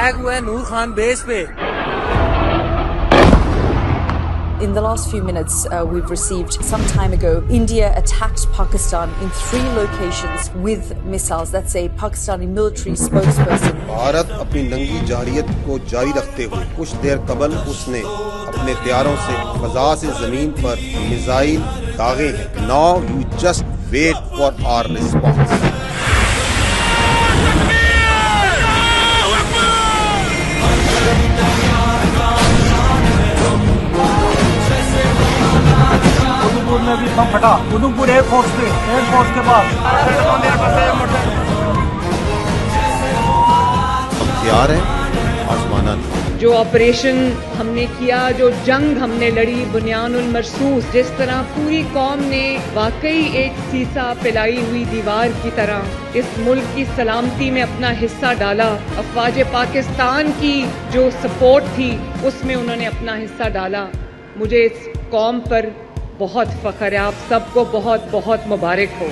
Attack हुआ है नूर Khan base पे। In the last few minutes, we've received some time ago, India attacked Pakistan in 3 locations with missiles. That's a Pakistani military spokesperson. Bharat अपनी नंगी जारियत को जारी रखते हुए कुछ देर कबल उसने अपने हथियारों से फजा से जमीन पर मिसाइल दागे हैं। Now you just wait for our response. Udhampur में भी बम फटा, उधमपुर एयरफोर्स के पास। हम तैयार हैं, आजमाना नहीं। जो ऑपरेशन हमने किया, जो जंग हमने लड़ी बुनियानुल मरसूस, जिस तरह पूरी कौम ने वाकई एक सीसा पिलाई हुई दीवार की तरह इस मुल्क की सलामती में अपना हिस्सा डाला। अफवाज पाकिस्तान की जो सपोर्ट थी उसमें उन्होंने अपना हिस्सा डाला। मुझे इस कौम पर बहुत फख्र है। आप सबको बहुत बहुत मुबारक हो।